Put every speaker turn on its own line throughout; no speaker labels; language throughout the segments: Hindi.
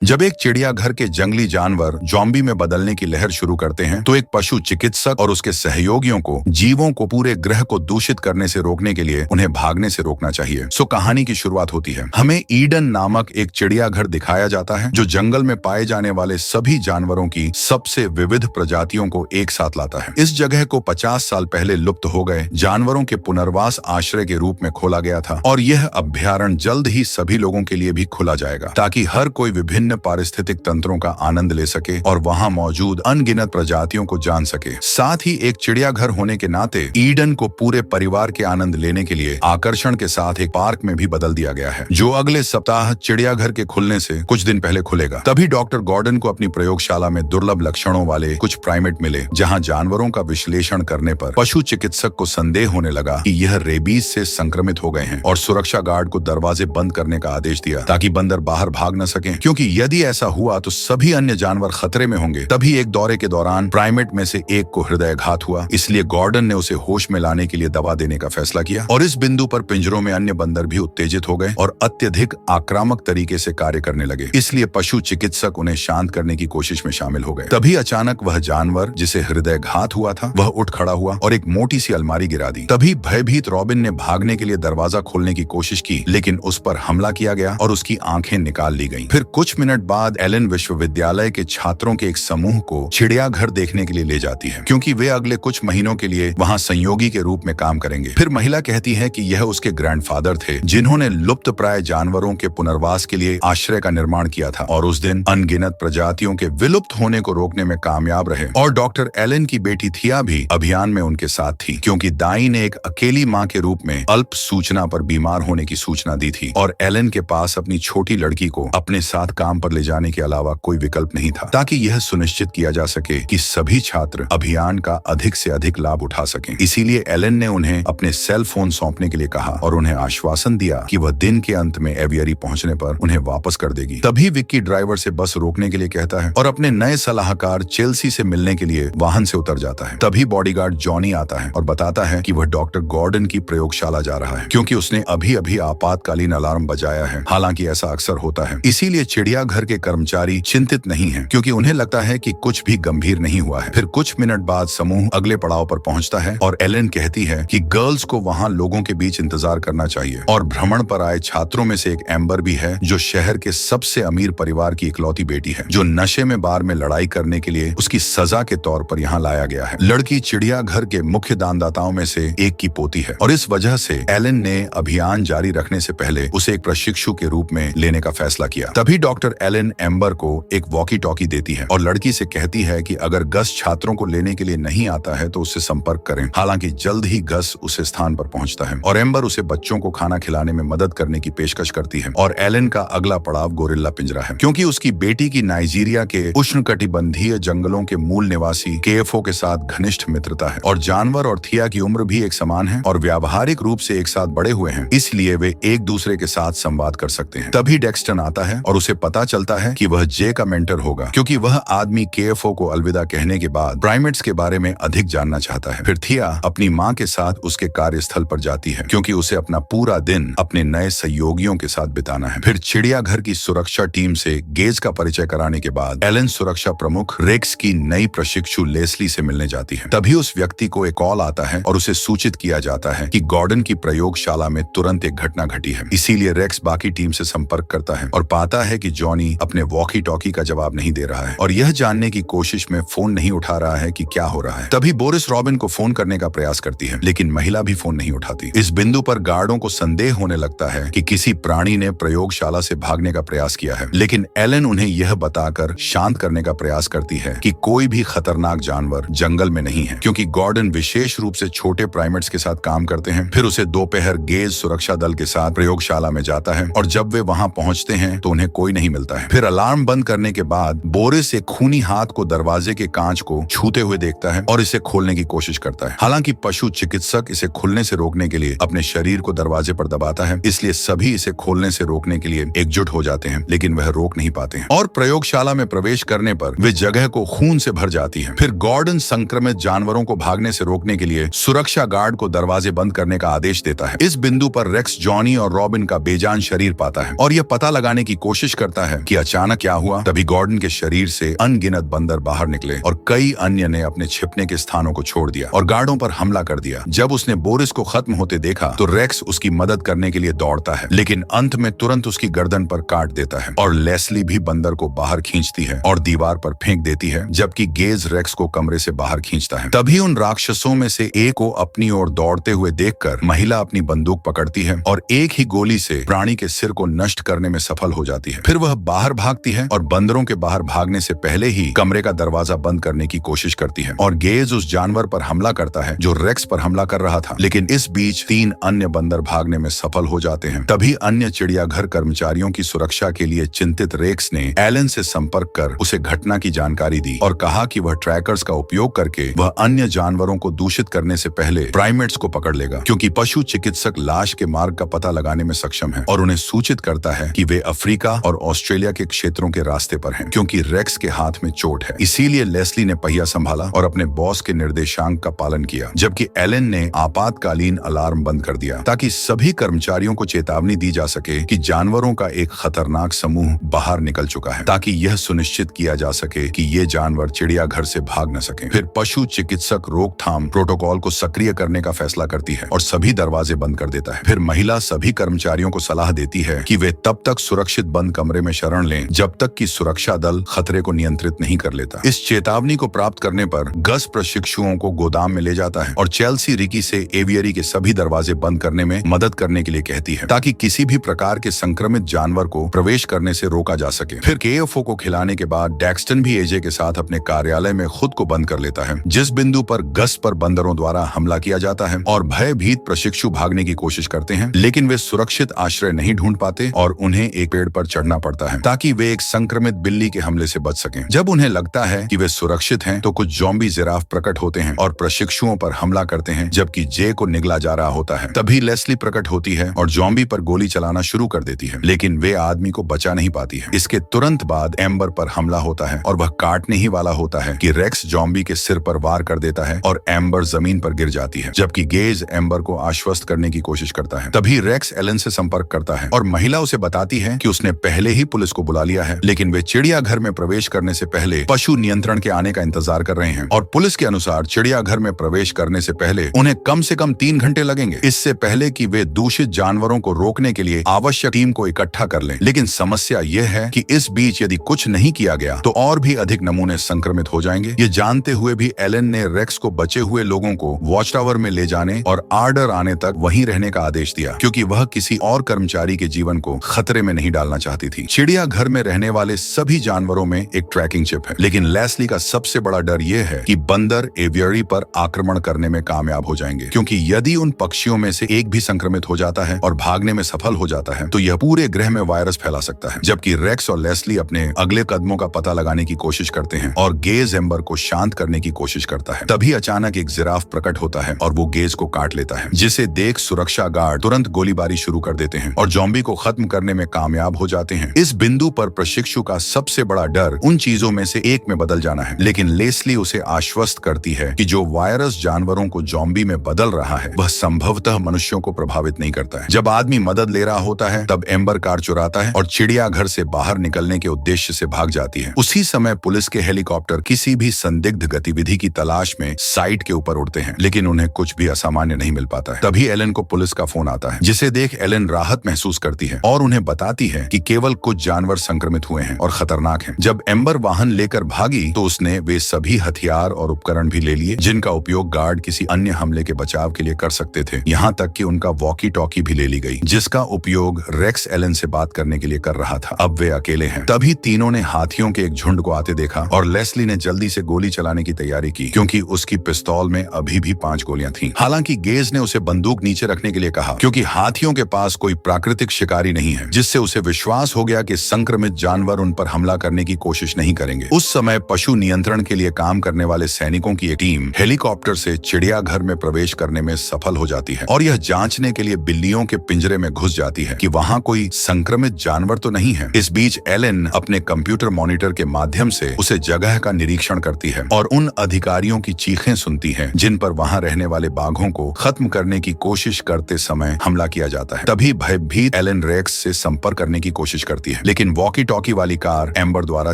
जब एक चिड़ियाघर के जंगली जानवर जॉम्बी में बदलने की लहर शुरू करते हैं तो एक पशु चिकित्सक और उसके सहयोगियों को जीवों को पूरे ग्रह को दूषित करने से रोकने के लिए उन्हें भागने से रोकना चाहिए। सो कहानी की शुरुआत होती है। हमें ईडन नामक एक चिड़ियाघर दिखाया जाता है जो जंगल में पाए जाने वाले सभी जानवरों की सबसे विविध प्रजातियों को एक साथ लाता है। इस जगह को 50 साल पहले लुप्त हो गए जानवरों के पुनर्वास आश्रय के रूप में खोला गया था और यह अभ्यारण्य जल्द ही सभी लोगों के लिए भी खुला जाएगा ताकि हर कोई विभिन्न पारिस्थितिक तंत्रों का आनंद ले सके और वहां मौजूद अनगिनत प्रजातियों को जान सके। साथ ही एक चिड़ियाघर होने के नाते ईडन को पूरे परिवार के आनंद लेने के लिए आकर्षण के साथ एक पार्क में भी बदल दिया गया है जो अगले सप्ताह चिड़ियाघर के खुलने से कुछ दिन पहले खुलेगा। तभी डॉक्टर गॉर्डन को अपनी प्रयोगशाला में दुर्लभ लक्षणों वाले कुछ प्राइमेट मिले जहां जानवरों का विश्लेषण करने पर पशु चिकित्सक को संदेह होने लगा कि यह रेबीज से संक्रमित हो गए हैं और सुरक्षा गार्ड को दरवाजे बंद करने का आदेश दिया ताकि बंदर बाहर भाग न सकें, क्योंकि यदि ऐसा हुआ तो सभी अन्य जानवर खतरे में होंगे। तभी एक दौरे के दौरान प्राइमेट में से एक को हृदयाघात हुआ, इसलिए गॉर्डन ने उसे होश में लाने के लिए दवा देने का फैसला किया और इस बिंदु पर पिंजरों में अन्य बंदर भी उत्तेजित हो गए और अत्यधिक आक्रामक तरीके से कार्य करने लगे। इसलिए पशु चिकित्सक उन्हें शांत करने की कोशिश में शामिल हो गए। तभी अचानक वह जानवर जिसे हृदयाघात हुआ था वह उठ खड़ा हुआ और एक मोटी सी अलमारी गिरा दी। तभी भयभीत रॉबिन ने भागने के लिए दरवाजा खोलने की कोशिश की, लेकिन उस पर हमला किया गया और उसकी आंखें निकाल ली गईं। फिर कुछ मिनट बाद एलन विश्वविद्यालय के छात्रों के एक समूह को चिड़ियाघर देखने के लिए ले जाती है, क्योंकि वे अगले कुछ महीनों के लिए वहां संयोगी के रूप में काम करेंगे। फिर महिला कहती है कि यह उसके ग्रैंडफादर थे जिन्होंने लुप्त प्राय जानवरों के पुनर्वास के लिए आश्रय का निर्माण किया था और उस दिन अनगिनत प्रजातियों के विलुप्त होने को रोकने में कामयाब रहे। और डॉक्टर एलन की बेटी थिया भी अभियान में उनके साथ थी, क्योंकि दाई ने एक अकेली माँ के रूप में अल्प सूचना पर बीमार होने की सूचना दी थी और एलन के पास अपनी छोटी लड़की को अपने साथ काम पर ले जाने के अलावा कोई विकल्प नहीं था, ताकि यह सुनिश्चित किया जा सके कि सभी छात्र अभियान का अधिक से अधिक लाभ उठा सकें। इसीलिए एलन ने उन्हें अपने सेल फोन सौंपने के लिए कहा और उन्हें आश्वासन दिया कि वह दिन के अंत में एवियरी पहुंचने पर उन्हें वापस कर देगी। तभी विक्की ड्राइवर से बस रोकने के लिए कहता है और अपने नए सलाहकार चेल्सी से मिलने के लिए वाहन से उतर जाता है। तभी बॉडीगार्ड जॉनी आता है और बताता है कि वह डॉक्टर गॉर्डन की प्रयोगशाला जा रहा है, क्योंकि उसने अभी अभी आपातकालीन अलार्म बजाया है। हालांकि ऐसा अक्सर होता है, इसीलिए चिड़ियाघर के कर्मचारी चिंतित नहीं है, क्योंकि उन्हें लगता है कि कुछ भी गंभीर नहीं हुआ है। फिर कुछ मिनट बाद समूह अगले पड़ाव पर पहुंचता है और एलन कहती है कि गर्ल्स को वहां लोगों के बीच इंतजार करना चाहिए और भ्रमण पर आए छात्रों में से एक एम्बर भी है जो शहर के सबसे अमीर परिवार की इकलौती बेटी है, जो नशे में बार में लड़ाई करने के लिए उसकी सजा के तौर पर यहाँ लाया गया है। लड़की चिड़ियाघर के मुख्य दानदाताओं में से एक की पोती है और इस वजह से एलन ने अभियान जारी रखने से पहले उसे एक प्रशिक्षु के रूप में लेने का फैसला किया। तभी डॉक्टर एलन एम्बर को एक वॉकी टॉकी देती है और लड़की से कहती है कि अगर गस छात्रों को लेने के लिए नहीं आता है तो उससे संपर्क करें। हालांकि जल्द ही गस उस स्थान पर पहुंचता है और एम्बर उसे बच्चों को खाना खिलाने में मदद करने की पेशकश करती है। और एलन का अगला पड़ाव गोरिल्ला पिंजरा है, क्योंकि उसकी बेटी की नाइजीरिया के उष्णकटिबंधीय जंगलों के मूल निवासी केएफओ के साथ घनिष्ठ मित्रता है और जानवर और थिया की उम्र भी एक समान है और व्यावहारिक रूप से एक साथ बड़े हुए हैं, इसलिए वे एक दूसरे के साथ संवाद कर सकते हैं। तभी डेक्स्टन आता है और उसे पता चलता है कि वह जे का मेंटर होगा, क्योंकि वह आदमी केएफओ को अलविदा कहने के बाद प्राइमेट्स के बारे में अधिक जानना चाहता है। फिर थिया अपनी माँ के साथ उसके कार्यस्थल पर जाती है, क्योंकि उसे अपना पूरा दिन अपने नए सहयोगियों के साथ बिताना है। फिर चिड़ियाघर की सुरक्षा टीम से गेज का परिचय कराने के बाद एलन सुरक्षा प्रमुख रेक्स की नई प्रशिक्षु लेस्ली से मिलने जाती है। तभी उस व्यक्ति को एक कॉल आता है और उसे सूचित किया जाता है कि गॉर्डन की प्रयोगशाला में तुरंत एक घटना घटी है। इसीलिए रेक्स बाकी टीम से संपर्क करता है और पाता है कि जॉनी अपने वॉकी टॉकी का जवाब नहीं दे रहा है और यह जानने की कोशिश में फोन नहीं उठा रहा है कि क्या हो रहा है। तभी बोरिस रॉबिन को फोन करने का प्रयास करती है, लेकिन महिला भी फोन नहीं उठाती। इस बिंदु पर गार्डों को संदेह होने लगता है कि किसी प्राणी ने प्रयोगशाला से भागने का प्रयास किया है, लेकिन एलन उन्हें यह बताकर शांत करने का प्रयास करती है कि कोई भी खतरनाक जानवर जंगल में नहीं है, क्योंकि गॉर्डन विशेष रूप से छोटे प्राइमेट्स के साथ काम करते हैं। फिर उसे दोपहर गेज सुरक्षा दल के साथ प्रयोगशाला में जाता है और जब वे वहां पहुंचते हैं तो उन्हें कोई नहीं मिलता है। फिर अलार्म बंद करने के बाद बोरिस एक खूनी हाथ को दरवाजे के कांच को छूते हुए देखता है और इसे खोलने की कोशिश करता है। हालांकि पशु चिकित्सक इसे खुलने से रोकने के लिए अपने शरीर को दरवाजे पर दबाता है, इसलिए सभी इसे खोलने से रोकने के लिए एकजुट हो जाते हैं, लेकिन वह रोक नहीं पाते हैं और प्रयोगशाला में प्रवेश करने पर वे जगह को खून से भर जाती है। फिर गॉर्डन संक्रमित जानवरों को भागने से रोकने के लिए सुरक्षा गार्ड को दरवाजे बंद करने का आदेश देता है। इस बिंदु पर रेक्स जॉनी और रॉबिन का बेजान शरीर पाता है और यह पता लगाने की कोशिश करता है कि अचानक क्या हुआ। तभी गॉर्डन के शरीर से अनगिनत बंदर बाहर निकले और कई अन्य ने अपने छिपने के स्थानों को छोड़ दिया और गार्डों पर हमला कर दिया। जब उसने बोरिस को खत्म होते देखा तो रेक्स उसकी मदद करने के लिए दौड़ता है, लेकिन अंत में तुरंत उसकी गर्दन पर काट देता है और लेस्ली भी बंदर को बाहर खींचती है और दीवार पर फेंक देती है, जबकि गेज रेक्स को कमरे से बाहर खींचता है। तभी उन राक्षसों में से एक को अपनी ओर दौड़ते हुए देखकर महिला अपनी बंदूक पकड़ती है और एक ही गोली से प्राणी के सिर को नष्ट करने में सफल हो जाती है। फिर वह बाहर भागती है और बंदरों के बाहर भागने से पहले ही कमरे का दरवाजा बंद करने की कोशिश करती है और गेज उस जानवर पर हमला करता है जो रेक्स पर हमला कर रहा था, लेकिन इस बीच 3 अन्य बंदर भागने में सफल हो जाते हैं। तभी अन्य चिड़ियाघर कर्मचारियों की सुरक्षा के लिए चिंतित रेक्स ने एलन से संपर्क कर उसे घटना की जानकारी दी और कहा कि वह ट्रैकर्स का उपयोग करके वह अन्य जानवरों को दूषित करने से पहले प्राइमेट्स को पकड़ लेगा, क्योंकि पशु चिकित्सक लाश के मार्ग का पता लगाने में सक्षम है और उन्हें सूचित करता है कि वे अफ्रीका और ऑस्ट्रेलिया के क्षेत्रों के रास्ते पर हैं, क्योंकि रेक्स के हाथ में चोट है। इसीलिए लेस्ली ने पहिया संभाला और अपने बॉस के निर्देशांक का पालन किया, जबकि एलन ने आपातकालीन अलार्म बंद कर दिया ताकि सभी कर्मचारियों को चेतावनी दी जा सके कि जानवरों का एक खतरनाक समूह बाहर निकल चुका है, ताकि यह सुनिश्चित किया जा सके कि ये जानवर चिड़ियाघर से भाग न सके। फिर पशु चिकित्सक रोकथाम प्रोटोकॉल को सक्रिय करने का फैसला करती है और सभी दरवाजे बंद कर देता है। फिर महिला सभी कर्मचारियों को सलाह देती है कि वे तब तक सुरक्षित बंद कमरे में शरण लें जब तक कि सुरक्षा दल खतरे को नियंत्रित नहीं कर लेता। इस चेतावनी को प्राप्त करने पर गस प्रशिक्षुओं को गोदाम में ले जाता है और चेल्सी रिकी से एवियरी के सभी दरवाजे बंद करने में मदद करने के लिए कहती है, ताकि किसी भी प्रकार के संक्रमित जानवर को प्रवेश करने से रोका जा सके। फिर केएफओ को खिलाने के बाद डैक्स्टन भी एजे के साथ अपने कार्यालय में खुद को बंद कर लेता है, जिस बिंदु पर गस पर बंदरों द्वारा हमला किया जाता है और भयभीत प्रशिक्षु भागने की कोशिश करते हैं, लेकिन वे सुरक्षित आश्रय नहीं ढूंढ पाते और उन्हें एक पेड़ पर चढ़ना पड़ता है ताकि वे एक संक्रमित बिल्ली के हमले से बच सकें। जब उन्हें लगता है कि वे सुरक्षित हैं, तो कुछ ज़ॉम्बी जिराफ प्रकट होते हैं और प्रशिक्षुओं पर हमला करते हैं, जबकि जे को निगला जा रहा होता है। तभी लेस्ली प्रकट होती है और ज़ॉम्बी पर गोली चलाना शुरू कर देती है, लेकिन वे आदमी को बचा नहीं पाती है। इसके तुरंत बाद एम्बर पर हमला होता है और वह काटने ही वाला होता है कि रेक्स ज़ॉम्बी के सिर पर वार कर देता है और एम्बर जमीन पर गिर जाती है, जबकि गेज एम्बर को आश्वस्त करने की कोशिश करता है। तभी रेक्स एलन से संपर्क करता है और महिला उसे बताती है कि उसने पहले ही पुलिस को बुला लिया है, लेकिन वे चिड़ियाघर में प्रवेश करने से पहले पशु नियंत्रण के आने का इंतजार कर रहे हैं और पुलिस के अनुसार चिड़ियाघर में प्रवेश करने से पहले उन्हें कम से कम 3 घंटे लगेंगे, इससे पहले कि वे दूषित जानवरों को रोकने के लिए आवश्यक टीम को इकट्ठा कर लें। लेकिन समस्या यह है कि इस बीच यदि कुछ नहीं किया गया तो और भी अधिक नमूने संक्रमित हो जाएंगे। ये जानते हुए भी एलन ने रेक्स को बचे हुए लोगों को वॉच टावर में ले जाने और आर्डर आने तक वहीं रहने का आदेश दिया, क्योंकि वह किसी और कर्मचारी के जीवन को खतरे में नहीं डालना चाहती थी। चिड़ियाघर में रहने वाले सभी जानवरों में एक ट्रैकिंग चिप है, लेकिन लेस्ली का सबसे बड़ा डर यह है कि बंदर एवियरी पर आक्रमण करने में कामयाब हो जाएंगे, क्योंकि यदि उन पक्षियों में से एक भी संक्रमित हो जाता है और भागने में सफल हो जाता है तो यह पूरे ग्रह में वायरस फैला सकता है। जबकि रेक्स और लेस्ली अपने अगले कदमों का पता लगाने की कोशिश करते हैं और गेज एम्बर को शांत करने की कोशिश करता है। तभी अचानक एक जिराफ प्रकट होता है और वो गेज को काट लेता है, जिसे देख सुरक्षा गार्ड तुरंत गोलीबारी शुरू कर देते हैं और ज़ॉम्बी को खत्म करने में कामयाब हो जाते हैं। इस बिंदु पर प्रशिक्षु का सबसे बड़ा डर उन चीजों में से एक में बदल जाना है, लेकिन लेस्ली उसे आश्वस्त करती है कि जो वायरस जानवरों को ज़ॉम्बी में बदल रहा है वह संभवतः मनुष्यों को प्रभावित नहीं करता है। जब आदमी मदद ले रहा होता है तब एम्बर कार चुराता है और चिड़ियाघर से बाहर निकलने के उद्देश्य से भाग जाती है। उसी समय पुलिस के हेलीकॉप्टर किसी भी संदिग्ध गतिविधि की तलाश में साइट के ऊपर उड़ते हैं, लेकिन उन्हें कुछ भी असामान्य नहीं मिल पाता है। तभी एलन को पुलिस का फोन आता है, जिसे देख एलन राहत महसूस करती है और उन्हें बताती है कि केवल कुछ जानवर संक्रमित हुए हैं और खतरनाक हैं। जब एम्बर वाहन लेकर भागी तो उसने वे सभी हथियार और उपकरण भी ले लिए जिनका उपयोग गार्ड किसी अन्य हमले के बचाव के लिए कर सकते थे। यहाँ तक कि उनका वॉकी टॉकी भी ले ली गई, जिसका उपयोग रेक्स एलन से बात करने के लिए कर रहा था। अब वे अकेले हैं। तभी तीनों ने हाथियों के एक झुंड को आते देखा और लेस्ली ने जल्दी से गोली चलाने की तैयारी की, क्योंकि उसकी पिस्तौल में अभी भी 5 गोलियां थीं। हालांकि गेज ने उसे बंदूक नीचे रखने के लिए कहा, क्योंकि हाथियों के पास कोई प्राकृतिक शिकारी नहीं है, जिससे उसे विश्वास हो गया कि संक्रमित जानवर उन पर हमला करने की कोशिश नहीं करेंगे। उस समय पशु नियंत्रण के लिए काम करने वाले सैनिकों की एक टीम हेलीकॉप्टर से चिड़ियाघर में प्रवेश करने में सफल हो जाती है और यह जांचने के लिए बिल्लियों के पिंजरे में घुस जाती है कि वहां कोई संक्रमित जानवर तो नहीं है। इस बीच एलन अपने कंप्यूटर मॉनिटर के माध्यम से उसे जगह का निरीक्षण करती है और उन अधिकारियों की चीखें सुनती है जिन पर वहां रहने वाले बाघों को खत्म करने की कोशिश करते समय हमला किया जाता है। तभी भयभीत एलन रेक्स से संपर्क करने की कोशिश करती है, है, लेकिन वॉकी टॉकी वाली कार एम्बर द्वारा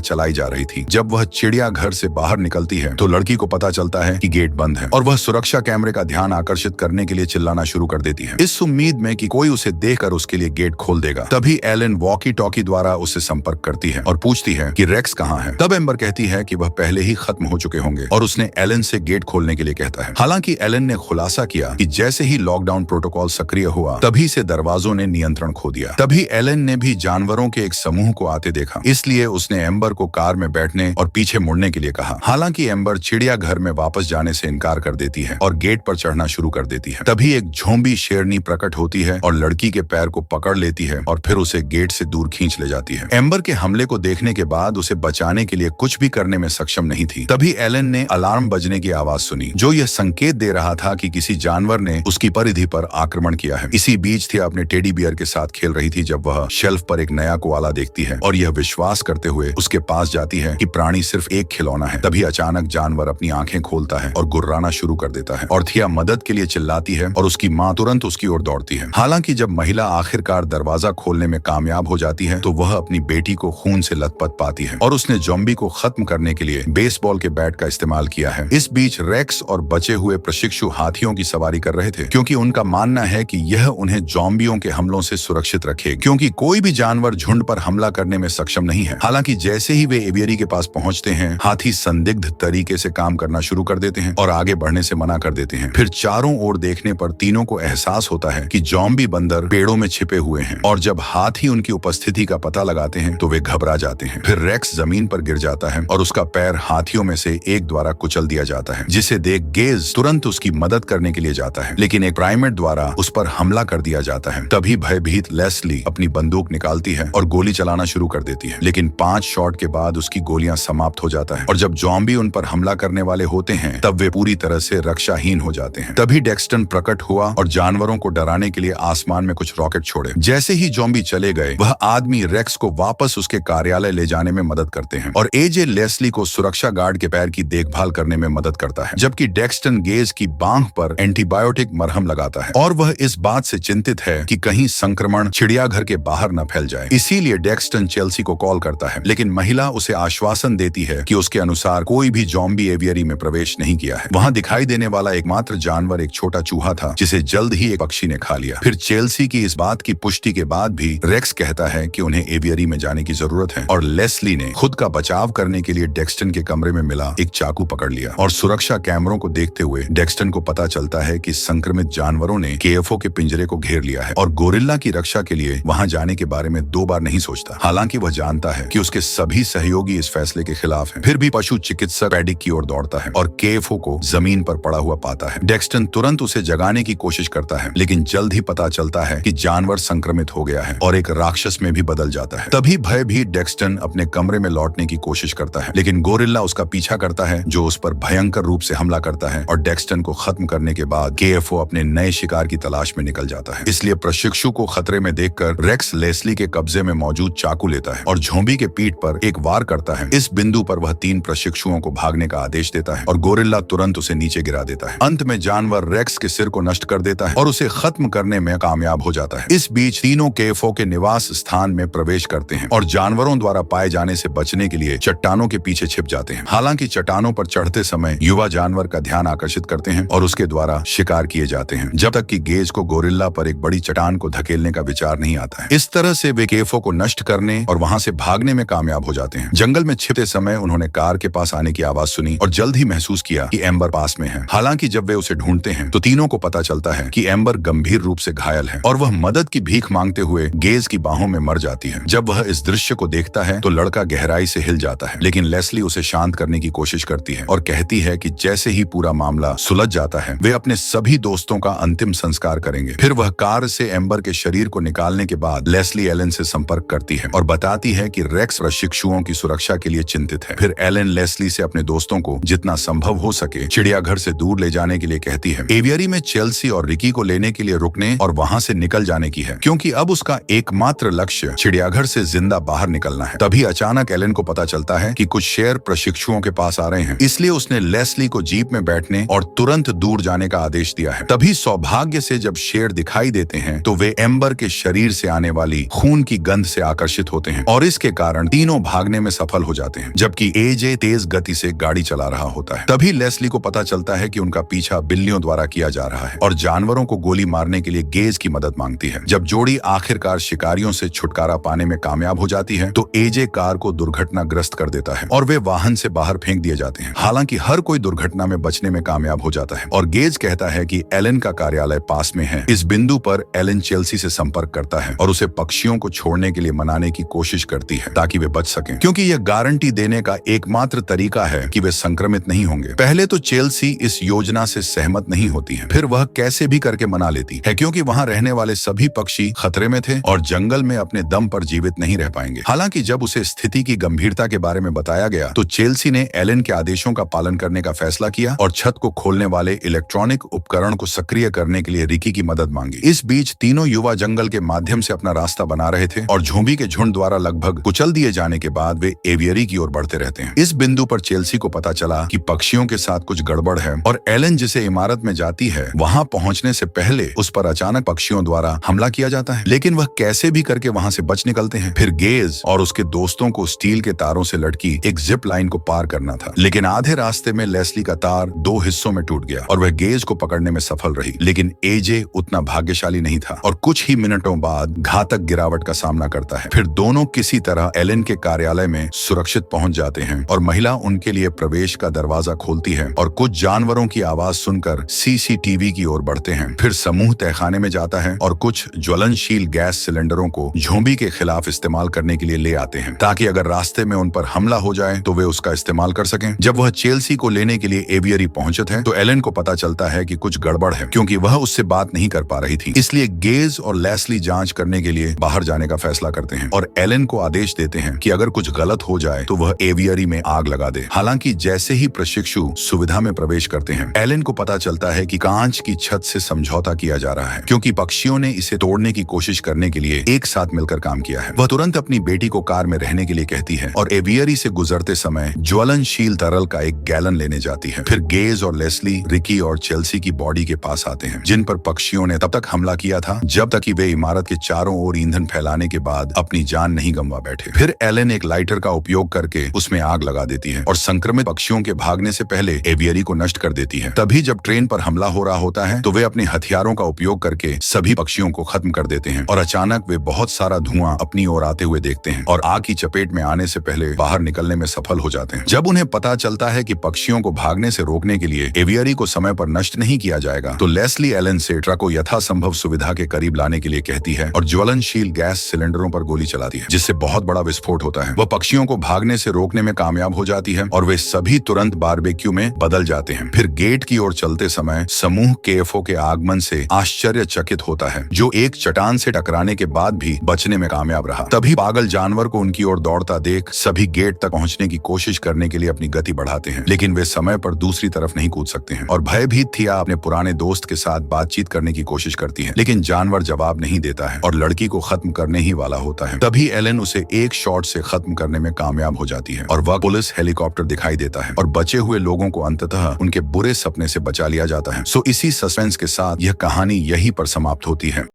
चलाई जा रही थी। जब वह चिड़ियाघर से बाहर निकलती है तो लड़की को पता चलता है कि गेट बंद है और वह सुरक्षा कैमरे का ध्यान आकर्षित करने के लिए चिल्लाना शुरू कर देती है, इस उम्मीद में कि कोई उसे देखकर उसके लिए गेट खोल देगा। तभी एलन वॉकी टॉकी द्वारा उससे संपर्क करती है और पूछती है कि रेक्स कहाँ है। तब एम्बर कहती है कि वह पहले ही खत्म हो चुके होंगे और उसने एलन से गेट खोलने के लिए कहता है। हालांकि एलन ने खुलासा किया कि जैसे ही लॉकडाउन प्रोटोकॉल सक्रिय हुआ तभी से दरवाजों ने नियंत्रण खो दिया। तभी एलन ने भी जानवरों के एक समूह को आते देखा, इसलिए उसने एम्बर को कार में बैठने और पीछे मुड़ने के लिए कहा। हालांकि एम्बर चिड़ियाघर में वापस जाने से इनकार कर देती है और गेट पर चढ़ना शुरू कर देती है। तभी एक झोंबी शेरनी प्रकट होती है और लड़की के पैर को पकड़ लेती है और फिर उसे गेट से दूर खींच ले जाती है। एम्बर के हमले को देखने के बाद उसे बचाने के लिए कुछ भी करने में सक्षम नहीं थी। तभी एलन ने अलार्म बजने की आवाज सुनी, जो यह संकेत दे रहा था कि किसी जानवर ने उसकी परिधि पर आक्रमण किया है। इसी बीच थी अपने टेडी बियर के साथ खेल रही थी जब वह शेल्फ पर एक नया कोआला देखती है और यह विश्वास करते हुए उसके पास जाती है कि प्राणी सिर्फ एक खिलौना है। तभी अचानक जानवर अपनी आंखें खोलता है और गुर्राना शुरू कर देता है और थिया मदद के लिए चिल्लाती है और उसकी माँ तुरंत उसकी ओर दौड़ती है। हालांकि जब महिला आखिरकार दरवाजा खोलने में कामयाब हो जाती है तो वह अपनी बेटी को खून से लथपथ पाती है और उसने ज़ॉम्बी को खत्म करने के लिए बेसबॉल के बैट का इस्तेमाल किया है। इस बीच रेक्स और बचे हुए प्रशिक्षु हाथियों की सवारी कर रहे थे, क्योंकि उनका मानना है कि यह उन्हें ज़ॉम्बियों के हमलों से सुरक्षित रखेगा, क्योंकि कोई भी जानवर झुंड पर हमला करने में सक्षम नहीं है। हालांकि जैसे ही वे एवियरी के पास पहुंचते हैं, हाथी संदिग्ध तरीके से काम करना शुरू कर देते हैं और आगे बढ़ने से मना कर देते हैं। फिर चारों ओर देखने पर तीनों को एहसास होता है कि ज़ॉम्बी बंदर पेड़ों में छिपे हुए हैं और जब हाथी उनकी उपस्थिति का पता लगाते हैं तो वे घबरा जाते हैं। फिर रेक्स जमीन पर गिर जाता है और उसका पैर हाथियों में से एक द्वारा कुचल दिया जाता है, जिसे देख गेज तुरंत उसकी मदद करने के लिए जाता है, लेकिन एक प्राइमेट द्वारा उस पर हमला कर दिया जाता है। तभी भयभीत लेस्ली अपनी बंदूक निकालती है और गोली चलाना शुरू कर देती है, लेकिन 5 शॉट के बाद उसकी गोलियां समाप्त हो जाता है और जब ज़ॉम्बी उन पर हमला करने वाले होते हैं तब वे पूरी तरह से रक्षाहीन हो जाते हैं। तभी डेक्स्टन प्रकट हुआ और जानवरों को डराने के लिए आसमान में कुछ रॉकेट छोड़े। जैसे ही ज़ॉम्बी चले गए, वह आदमी रेक्स को वापस उसके कार्यालय ले जाने में मदद करते हैं और एजे लेस्ली को सुरक्षा गार्ड के पैर की देखभाल करने में मदद करता है, जबकि डेक्स्टन गेज की बांह पर एंटीबायोटिक मरहम लगाता है और वह इस बात से चिंतित है कि कहीं संक्रमण चिड़ियाघर के बाहर न फैल जाए। इसीलिए डेक्स्टन चेल्सी को कॉल करता है, लेकिन महिला उसे आश्वासन देती है कि उसके अनुसार कोई भी ज़ॉम्बी एवियरी में प्रवेश नहीं किया है। वहां दिखाई देने वाला एकमात्र जानवर एक छोटा चूहा था, जिसे जल्द ही एक पक्षी ने खा लिया। फिर चेल्सी की इस बात की पुष्टि के बाद भी रेक्स कहता है कि उन्हें एवियरी में जाने की जरूरत है और लेस्ली ने खुद का बचाव करने के लिए डेक्स्टन के कमरे में मिला एक चाकू पकड़ लिया और सुरक्षा कैमरों को देखते हुए डेक्स्टन को पता चलता है कि संक्रमित जानवरों ने केएफओ के पिंजरे को घेर लिया है और गोरिल्ला की रक्षा के लिए वहां जाने के बारे में 2 बार नहीं सोचता। हालांकि वह जानता है कि उसके सभी सहयोगी इस फैसले के खिलाफ हैं। फिर भी पशु चिकित्सक पैडिक की ओर दौड़ता है और केएफओ को जमीन पर पड़ा हुआ पाता है। डेक्स्टन तुरंत उसे जगाने की कोशिश करता है, लेकिन जल्द ही पता चलता है कि जानवर संक्रमित हो गया है और एक राक्षस में भी बदल जाता है। तभी भयभीत डेक्स्टन अपने कमरे में लौटने की कोशिश करता है, लेकिन गोरिल्ला उसका पीछा करता है, जो उस पर भयंकर रूप से हमला करता है और डेक्स्टन को खत्म करने के बाद केएफओ अपने नए शिकार की तलाश में निकल जाता है। इसलिए प्रशिक्षु को खतरे में देखकर रेक्स लेस्ली के कब्जे में मौजूद चाकू लेता है और झोंबी के पीठ पर एक वार करता है। इस बिंदु पर वह 3 प्रशिक्षुओं को भागने का आदेश देता है और गोरिल्ला तुरंत उसे नीचे गिरा देता है। अंत में जानवर रेक्स के सिर को नष्ट कर देता है और उसे खत्म करने में कामयाब हो जाता है। इस बीच तीनों केएफओ के निवास स्थान में प्रवेश करते हैं और जानवरों द्वारा पाए जाने से बचने के लिए चट्टानों के पीछे छिप जाते हैं। हालांकि चट्टानों पर चढ़ते समय युवा जानवर का ध्यान आकर्षित करते हैं और उसके द्वारा शिकार किए जाते हैं, जब तक कि गेज को गोरिल्ला पर एक बड़ी चट्टान को धकेलने का विचार नहीं आता है। इस तरह से वे केएफओ को नष्ट करने और वहां से भागने में कामयाब हो जाते हैं। जंगल में छिपते समय उन्होंने कार के पास आने की आवाज सुनी और जल्द ही महसूस किया कि एम्बर पास में है। हालांकि जब वे उसे ढूंढते हैं तो तीनों को पता चलता है कि एम्बर गंभीर रूप से घायल है और वह मदद की भीख मांगते हुए गेज की बाहों में मर जाती है। जब वह इस दृश्य को देखता है तो लड़का गहराई से हिल जाता है, लेकिन लेस्ली उसे शांत करने की कोशिश करती है और कहती है कि जैसे ही पूरा मामला सुलझ जाता है वे अपने सभी दोस्तों का अंतिम संस्कार करेंगे। फिर वह कार से एम्बर के शरीर को निकालने के बाद लेस्ली एलन से संपर्क करती है और बताती है कि रेक्स प्रशिक्षुओं की सुरक्षा के लिए चिंतित है। फिर एलन लेस्ली से अपने दोस्तों को जितना संभव हो सके चिड़ियाघर से दूर ले जाने के लिए कहती है। एवियरी में चेल्सी और रिकी को लेने के लिए रुकने और वहां से निकल जाने की है, क्योंकि अब उसका एकमात्र लक्ष्य चिड़ियाघर से जिंदा बाहर निकलना है। तभी अचानक एलन को पता चलता है कि कुछ शेर प्रशिक्षुओं के पास आ रहे हैं, इसलिए उसने लेस्ली को जीप में बैठने और तुरंत दूर जाने का आदेश दिया है। तभी सौभाग्य से जब शेर दिखाई देते हैं तो वे एम्बर के शरीर से आने वाली खून की गंध से आकर्षित होते हैं और इसके कारण तीनों भागने में सफल हो जाते हैं, जबकि एजे तेज गति से गाड़ी चला रहा होता है। तभी लेस्ली को पता चलता है कि उनका पीछा बिल्लियों द्वारा किया जा रहा है और जानवरों को गोली मारने के लिए गेज की मदद मांगती है। जब जोड़ी आखिरकार शिकारियों से छुटकारा पाने में कामयाब हो जाती है तो एजे कार को दुर्घटनाग्रस्त कर देता है और वे वाहन से बाहर फेंक दिए जाते हैं। हालांकि हर कोई दुर्घटना में बचने में कामयाब हो जाता है और गेज कहता है कि एलन का कार्यालय पास में है। इस बिंदु पर एलन चेल्सी से संपर्क करता है और उसे पक्षियों को छोड़ने के लिए मनाने की कोशिश करती है ताकि वे बच सकें, क्योंकि यह गारंटी देने का एकमात्र तरीका है कि वे संक्रमित नहीं होंगे। पहले तो चेल्सी इस योजना से सहमत नहीं होती है, फिर वह कैसे भी करके मना लेती है क्योंकि वहां रहने वाले सभी पक्षी खतरे में थे और जंगल में अपने दम पर जीवित नहीं रह पाएंगे। हालांकि जब उसे स्थिति की गंभीरता के बारे में बताया गया तो चेल्सी ने एलन के आदेशों का पालन करने का फैसला किया और छत को खोलने वाले इलेक्ट्रॉनिक उपकरण को सक्रिय करने के लिए रिकी की मदद मांगी। इस बीच तीनों युवा जंगल के माध्यम से अपना रास्ता बना रहे थे और झोंबी के झुंड द्वारा लगभग कुचल दिए जाने के बाद वे एवियरी की ओर बढ़ते रहते हैं। इस बिंदु पर चेल्सी को पता चला कि पक्षियों के साथ कुछ गड़बड़ है और एलन जिसे इमारत में जाती है वहां पहुंचने से पहले उस पर अचानक पक्षियों द्वारा हमला किया जाता है, लेकिन वह कैसे भी करके वहां से बच निकलते हैं। फिर गेज और उसके दोस्तों को स्टील के तारों से लटकी एक जिप लाइन को पार करना था, लेकिन आधे रास्ते में लेस्ली का तार दो हिस्सों में टूट गया और वह गेज को पकड़ने में सफल रही। लेकिन एजे उतना भाग्यशाली नहीं था और कुछ ही मिनटों बाद घातक गिरावट का सामना करता है। फिर दोनों किसी तरह एलन के कार्यालय में सुरक्षित पहुंच जाते हैं और महिला उनके लिए प्रवेश का दरवाजा खोलती है और कुछ जानवरों की आवाज सुनकर सीसीटीवी की ओर बढ़ते हैं। फिर समूह तहखाने में जाता है और कुछ ज्वलनशील गैस सिलेंडरों को झोंबी के खिलाफ इस्तेमाल करने के लिए ले आते हैं ताकि अगर रास्ते में उन पर हमला हो जाए तो वे उसका इस्तेमाल कर सकें। जब वह चेल्सी को लेने के लिए एवियरी पहुंचते हैं तो एलन को पता चलता है कि कुछ गड़बड़ है क्योंकि वह उससे बात नहीं कर पा रही थी। इसलिए गेज और लेस्ली जांच करने के लिए बाहर जाने का फैसला करते हैं और एलन को आदेश देते हैं कि अगर कुछ गलत हो जाए तो वह एवियरी में आग लगा दे। हालांकि जैसे ही प्रशिक्षु सुविधा में प्रवेश करते हैं एलन को पता चलता है कि कांच की छत से समझौता किया जा रहा है क्योंकि पक्षियों ने इसे तोड़ने की कोशिश करने के लिए एक साथ मिलकर काम किया है। वह तुरंत अपनी बेटी को कार में रहने के लिए कहती है और एवियरी से गुजरते समय ज्वलनशील तरल का एक गैलन लेने जाती है। फिर गेज और लेस्ली रिकी और चेल्सी की बॉडी के पास आते हैं जिन पर पक्षियों ने तब तक हमला किया था जब तक कि वे इमारत के चारों ओर ईंधन फैलाने के बाद अपनी जान नहीं गंवा बैठे। फिर एलन एक लाइटर का उपयोग करके उसमें आग लगा देती है और संक्रमित पक्षियों के भागने से पहले एवियरी को नष्ट कर देती है। तभी जब ट्रेन पर हमला हो रहा होता है तो वे अपने हथियारों का उपयोग करके सभी पक्षियों को खत्म कर देते हैं और अचानक वे बहुत सारा धुआं अपनी ओर आते हुए देखते हैं और आग की चपेट में आने से पहले बाहर निकलने में सफल हो जाते हैं। जब उन्हें पता चलता है कि पक्षियों को भागने से रोकने के लिए एवियरी को समय पर नष्ट नहीं किया जाएगा तो लेस्ली एलन से ट्रक को यथासंभव सुविधा के करीब लाने के लिए कहती है और ज्वलनशील गैस सिलेंडरों पर गोली चलाती है जिससे बहुत बड़ा विस्फोट होता है। वह पक्षियों को भागने से रोकने में कामयाब हो जाती है और वे सभी तुरंत बारबेक्यू में बदल जाते हैं। फिर गेट की ओर चलते समय समूह केएफओ के आगमन से आश्चर्यचकित होता है जो एक चट्टान से टकराने के बाद भी बचने में कामयाब रहा। तभी पागल जानवर को उनकी ओर दौड़ता देख सभी गेट तक पहुंचने की कोशिश करने के लिए अपनी गति बढ़ाते हैं, लेकिन वे समय पर दूसरी तरफ नहीं कूद सकते हैं और भयभीत थिया अपने पुराने दोस्त के साथ बातचीत करने की कोशिश करती है, लेकिन जानवर जवाब नहीं देता है और लड़की को खत्म करने ही वाला होता है। तभी एलन उसे एक शॉट से खत्म करने में कामयाब हो जाती है और वह पुलिस हेलीकॉप्टर दिखाई देता है और बचे हुए लोगों को अंततः उनके बुरे सपने से बचा लिया जाता है। सो इसी सस्पेंस के साथ यह कहानी यहीं पर समाप्त होती है।